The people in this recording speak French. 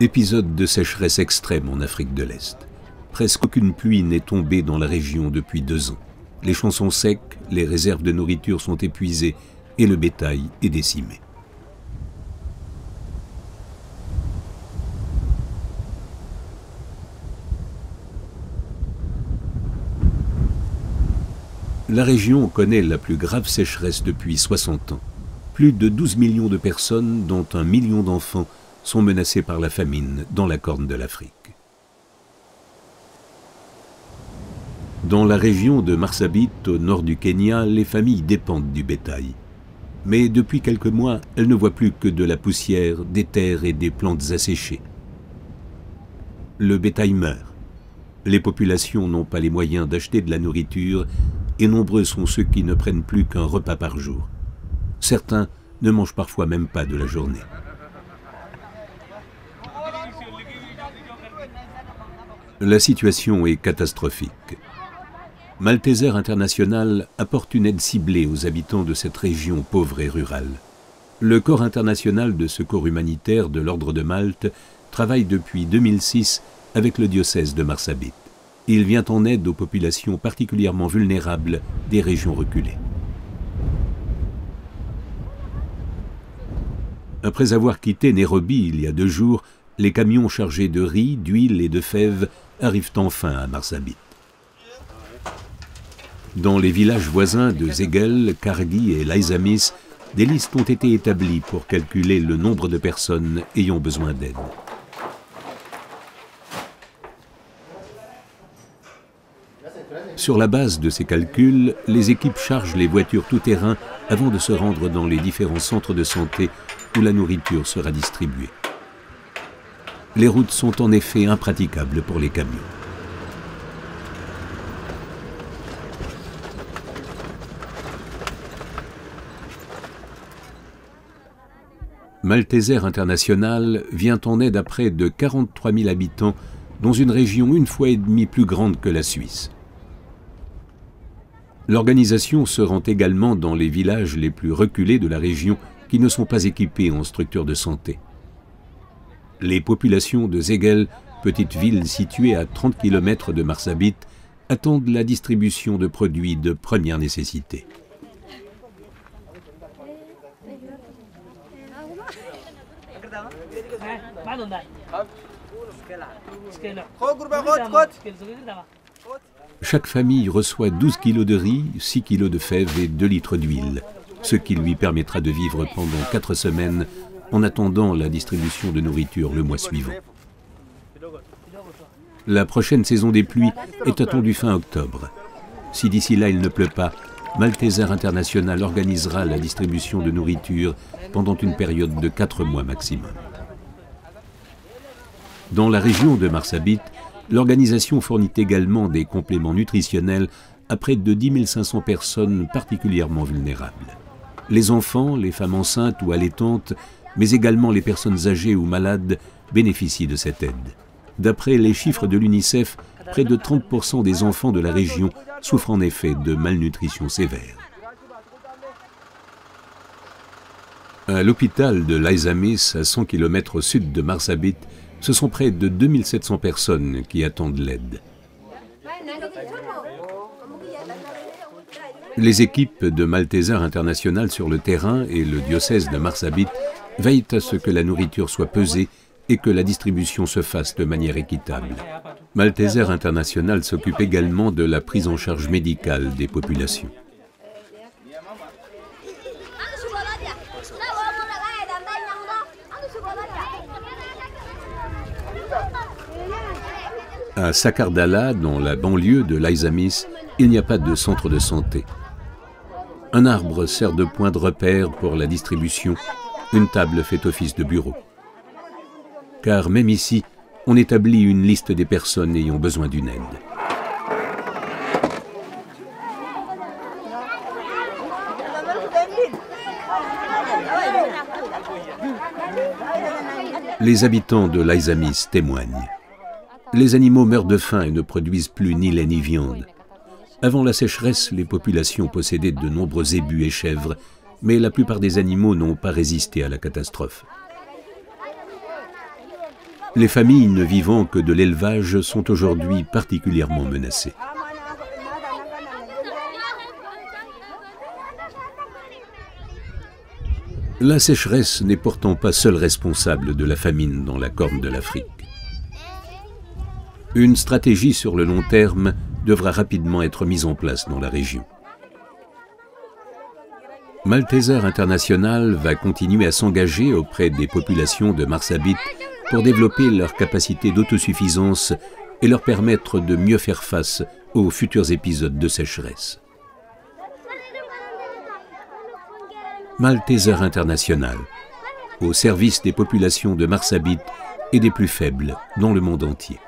Épisode de sécheresse extrême en Afrique de l'Est. Presque aucune pluie n'est tombée dans la région depuis 2 ans. Les champs sont secs, les réserves de nourriture sont épuisées et le bétail est décimé. La région connaît la plus grave sécheresse depuis 60 ans. Plus de 12 millions de personnes, dont 1 million d'enfants, sont menacés par la famine dans la Corne de l'Afrique. Dans la région de Marsabit, au nord du Kenya, les familles dépendent du bétail. Mais depuis quelques mois, elles ne voient plus que de la poussière, des terres et des plantes asséchées. Le bétail meurt. Les populations n'ont pas les moyens d'acheter de la nourriture et nombreux sont ceux qui ne prennent plus qu'un repas par jour. Certains ne mangent parfois même pas de la journée. La situation est catastrophique. Malteser International apporte une aide ciblée aux habitants de cette région pauvre et rurale. Le Corps international de secours humanitaire de l'Ordre de Malte travaille depuis 2006 avec le diocèse de Marsabit. Il vient en aide aux populations particulièrement vulnérables des régions reculées. Après avoir quitté Nairobi il y a 2 jours, les camions chargés de riz, d'huile et de fèves arrivent enfin à Marsabit. Dans les villages voisins de Zegel, Kargi et Laisamis, des listes ont été établies pour calculer le nombre de personnes ayant besoin d'aide. Sur la base de ces calculs, les équipes chargent les voitures tout-terrain avant de se rendre dans les différents centres de santé où la nourriture sera distribuée. Les routes sont en effet impraticables pour les camions. Malteser International vient en aide à près de 43 000 habitants dans une région 1,5 fois plus grande que la Suisse. L'organisation se rend également dans les villages les plus reculés de la région qui ne sont pas équipés en structures de santé. Les populations de Zegel, petite ville située à 30 km de Marsabit, attendent la distribution de produits de première nécessité. Chaque famille reçoit 12 kg de riz, 6 kg de fèves et 2 litres d'huile, ce qui lui permettra de vivre pendant 4 semaines en attendant la distribution de nourriture le mois suivant. La prochaine saison des pluies est attendue fin octobre. Si d'ici là il ne pleut pas, Malteser International organisera la distribution de nourriture pendant une période de 4 mois maximum. Dans la région de Marsabit, l'organisation fournit également des compléments nutritionnels à près de 10 500 personnes particulièrement vulnérables. Les enfants, les femmes enceintes ou allaitantes, mais également les personnes âgées ou malades bénéficient de cette aide. D'après les chiffres de l'UNICEF, près de 30% des enfants de la région souffrent en effet de malnutrition sévère. À l'hôpital de Laisamis, à 100 km au sud de Marsabit, ce sont près de 2700 personnes qui attendent l'aide. Les équipes de Malteser International sur le terrain et le diocèse de Marsabit veillent à ce que la nourriture soit pesée et que la distribution se fasse de manière équitable. Malteser International s'occupe également de la prise en charge médicale des populations. À Sakardala, dans la banlieue de Laisamis, il n'y a pas de centre de santé. Un arbre sert de point de repère pour la distribution, une table fait office de bureau. Car même ici, on établit une liste des personnes ayant besoin d'une aide. Les habitants de Laisamis témoignent. Les animaux meurent de faim et ne produisent plus ni lait ni viande. Avant la sécheresse, les populations possédaient de nombreux zébus et chèvres, mais la plupart des animaux n'ont pas résisté à la catastrophe. Les familles ne vivant que de l'élevage sont aujourd'hui particulièrement menacées. La sécheresse n'est pourtant pas seule responsable de la famine dans la Corne de l'Afrique. Une stratégie sur le long terme devra rapidement être mise en place dans la région. Malteser International va continuer à s'engager auprès des populations de Marsabit pour développer leur capacité d'autosuffisance et leur permettre de mieux faire face aux futurs épisodes de sécheresse. Malteser International, au service des populations de Marsabit et des plus faibles dans le monde entier.